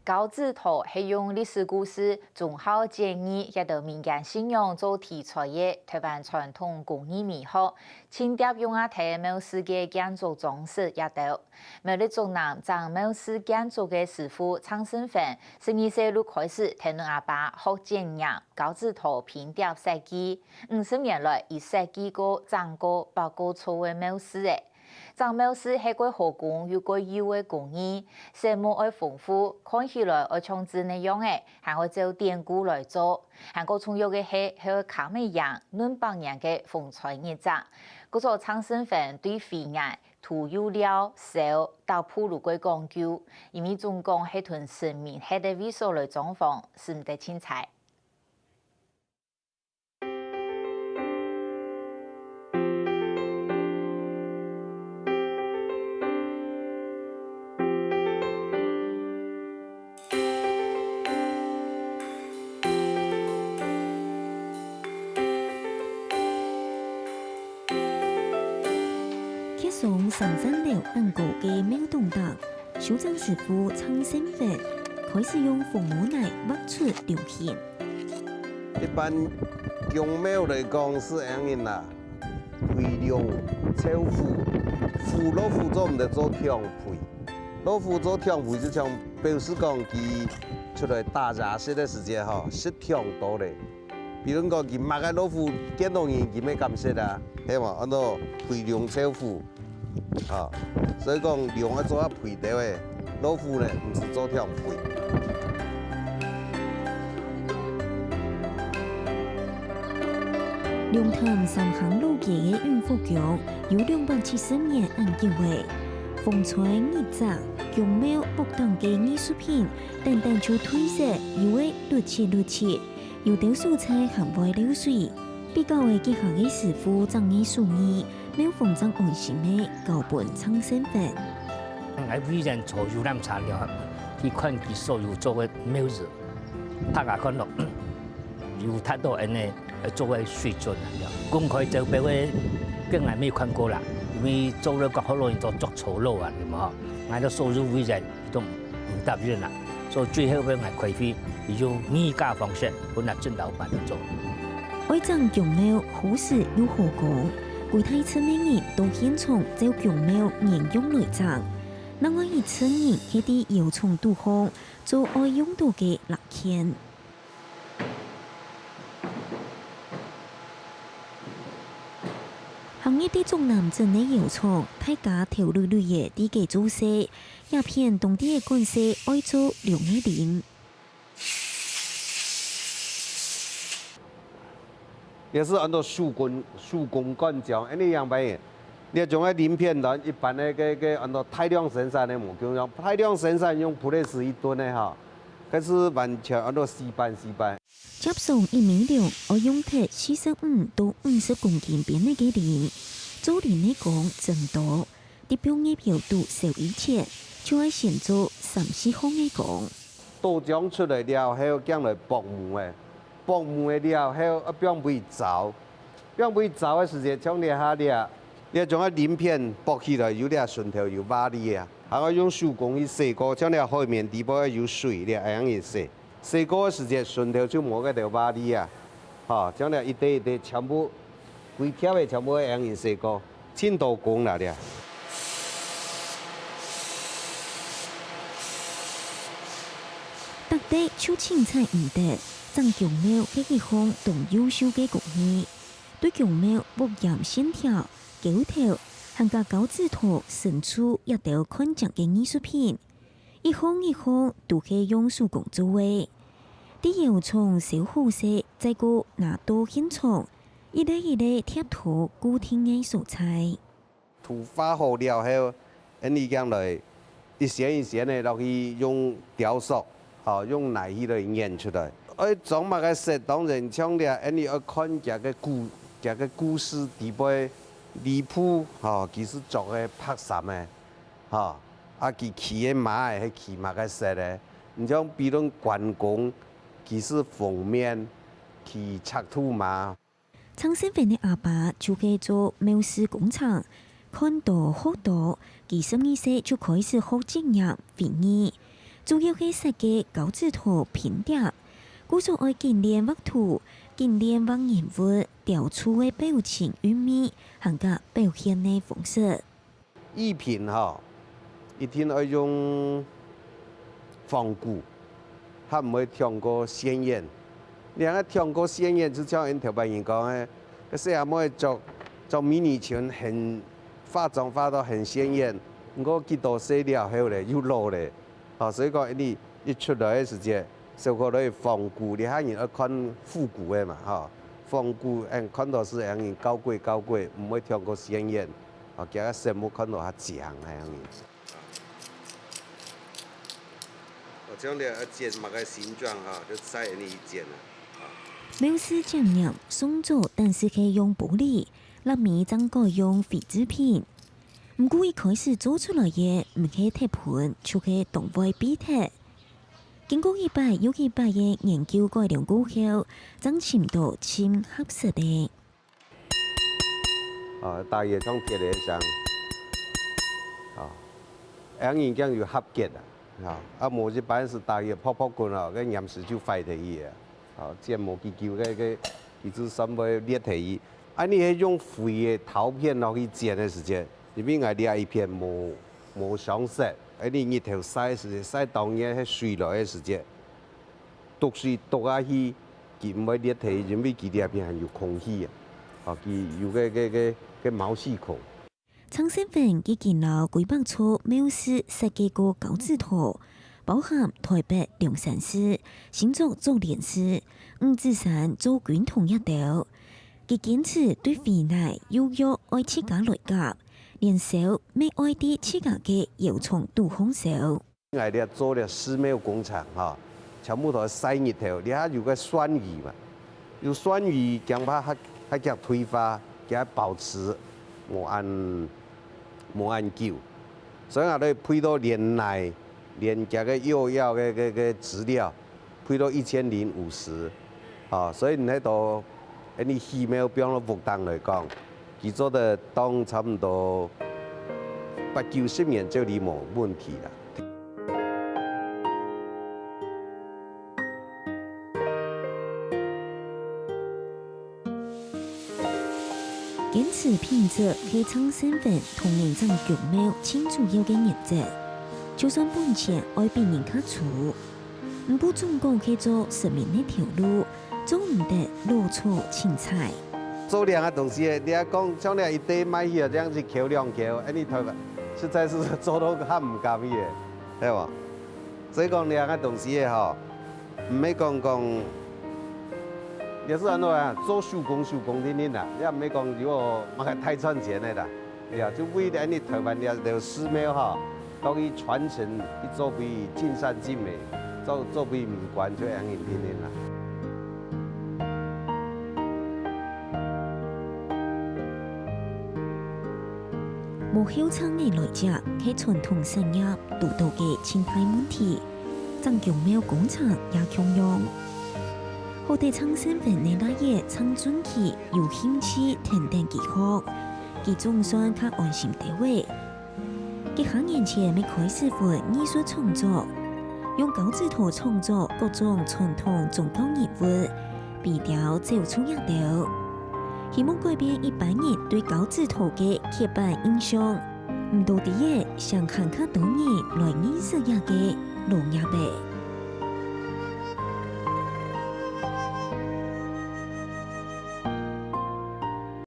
高字头是用历史故事、宗教建议也到民间信仰做题材的台湾传统工艺美学，清碟用台某世界建筑装饰也到。某日中南张某世建筑的师傅苍生芬，12岁就开始听侬阿爸学剪染高字头拼碟设计，50年来已设计过、长过、包过错的某事的。张某是系个学工又个优的工艺，设计爱丰富，看起来爱像字那样诶，还会照典故来做。韩国重要的系卡美样、嫩棒样的风采艺术。嗰座苍生粉对飞眼、涂油料、手到铺路个讲究，因为总共系屯生命系的微缩来装潢，是唔得精彩。从上山楼按过嘅庙洞档，修正师傅苍生粉开始用红木泥挖出流线。一般供庙来讲是这样啦，培量超富，富老虎做唔得做强培，老虎做强培就像表示讲佢出来打杂式的时间吼，是强多嘞。比如讲佢买个老虎见到人，佢咩感觉啊？系嘛？按照培量超富。啊，所以讲量要做配对的，老虎呢唔是做跳配。龙潭三行路街嘅运福宫有270年按建位，风采艺术、宫庙不同嘅艺术品，单单就推色有诶绿切，有啲素材含外流水，比较嘅结合嘅师傅掌艺术艺。庙方张爱心的高本苍生粉，喺每人坐有咁产了，去看佢所有做嘅庙子，拍下看落，有太多人呢做嘅水准了。公开就俾我更来没看过啦，因为做了个好多人做足错路啊，你嘛，我哋所有每人都唔答应啦，所以最后俾我开飞，用米价方式本来正老板嚟做。爱将宫庙好事有何讲？柜台村的人都现场走宫庙沿用来装，那我以村人喺啲油葱度烘做爱用到嘅蜡片。行业啲中南镇嘅油葱，大家调绿绿嘅啲嘅做色，鸦片当地嘅干色爱做凉嘅点。也是按照手工干浆，因为样白，你将个鳞片然一般的按照大量生产的木工用，大量生产用普雷斯1吨的哈，可是完全按照细板。接送1米量，我用铁45到50公斤边嘅嘅鳞，做鳞嘅工真多，啲表嘅表度少以前，就係先做3-4項嘅工。豆漿出来了，还有将来薄木的。薄木的了，还有不用未凿，不用未凿的时间，将你下了，你将个鳞片剥起来，有点顺头有瓦力啊，还要用手工去洗过，将你后面地部有水了，这样去洗。洗过的时间，顺头就冇个条瓦力啊，哈，将你一堆全部规条的全部这样去洗过，真多工啦了。特地出青菜唔得。张宫庙嘅一項同優秀嘅工藝，對宮廟木岩線條、九條、行家高字圖生出一道看着嘅藝術品，一項都係用手工做嘅。啲油葱小好色，再個拿到現場，一粒貼圖固定嘅素材。土發好了後，你將來一線的落去用雕塑，好用泥去來演出來。裝乜嘅色當然像咧，你要看這個故事地位離譜，嚇，其實做嘅拍攝嘅，嚇，佢騎嘅馬係騎乜嘅色咧？你像比如關公，其實封面騎赤兔馬。蒼生粉嘅阿爸就去做廟事工廠，看到好多，幾12歲就開始學剪染、飛染。主要係設計九字圖拼疊，故所愛經典畫圖、經典畫人物、雕出嘅表情與美，含個表現嘅方式。藝品一定要用仿古，它唔會太過鮮豔。你睇太過鮮豔，就像因台灣人講嘅，個細阿妹做迷你裙，很化妝化到很鮮豔，我幾多色料好咧，又老咧，所以講你一出來嘅時節，小可都仿古，你睇人要看復古嘅嘛，仿古看到是讓人高貴，唔會太過鮮豔，叫個生物看到較強係樣。我將你剪某個形狀就再你一剪啦。表示匠人創作，但是可以用玻璃，立面則改用痱子片。唔過一開始做出來嘅唔係鐵盤，就係動物比鐵。經過一百又一百嘅研究改良過後，將深度簽合適的。大葉從鐵嚟上，兩人講有合結啊，無一般是大葉泡棍個岩石就壞體伊即無機構個其實什麼裂體伊，你係用廢嘅陶片落去剪嘅時間，入面係裂一片無相識，你日頭曬時曬當日係水落嘅時間，毒水毒下去，佢唔會裂體，因為佢入邊係有空氣佢有個毛細孔。蒼生粉佢見到幾百處廟師設計過九字圖，包含台北龍山寺、新竹做蓮寺、五指山做捲筒一條。佢堅持對肥奶要約愛自家來夾，連手未愛啲自家嘅油葱都烘手。我哋做了寺廟工廠全部都曬日頭，你睇有個酸雨嘛，有酸雨驚怕還叫推發，叫保持無按久，所以我哋配到連奶。連加個幼藥個資料，配到1050，所以你喺度，你寺廟比方福當來講，佢做得當差唔多80-90年就你冇問題啦。堅持品質係蒼生粉同人爭腳廟最主要嘅原則。就算本錢愛比人較粗，唔過總共可以做生命的條路，做唔得落錯青菜。做兩個東西，你講將來一堆買去，這樣子扣2扣，你頭實在是做到較唔甘嘅，係喎。所以講兩個東西唔係講，也是安怎啊？做手工啲啦，你唔係講如果買個太賺錢的啦，就為了你台灣嘅寺廟都去傳承，去做俾盡善盡美，做俾民觀就讓人聽聽啦。無曉창嘅來講，係傳統產業獨到嘅生態問題，曾強廟工廠也強用。好地蒼生粉嘅那嘢曾準期有興趣停定技學，佢總算較安心地位。幾行年前未開始份藝術創作，用九字圖創作各種傳統宗教人物，比較走出一條，希望改變一般人對九字圖嘅刻板印象，唔到啲嘢想看較多人來認識一個老亞伯。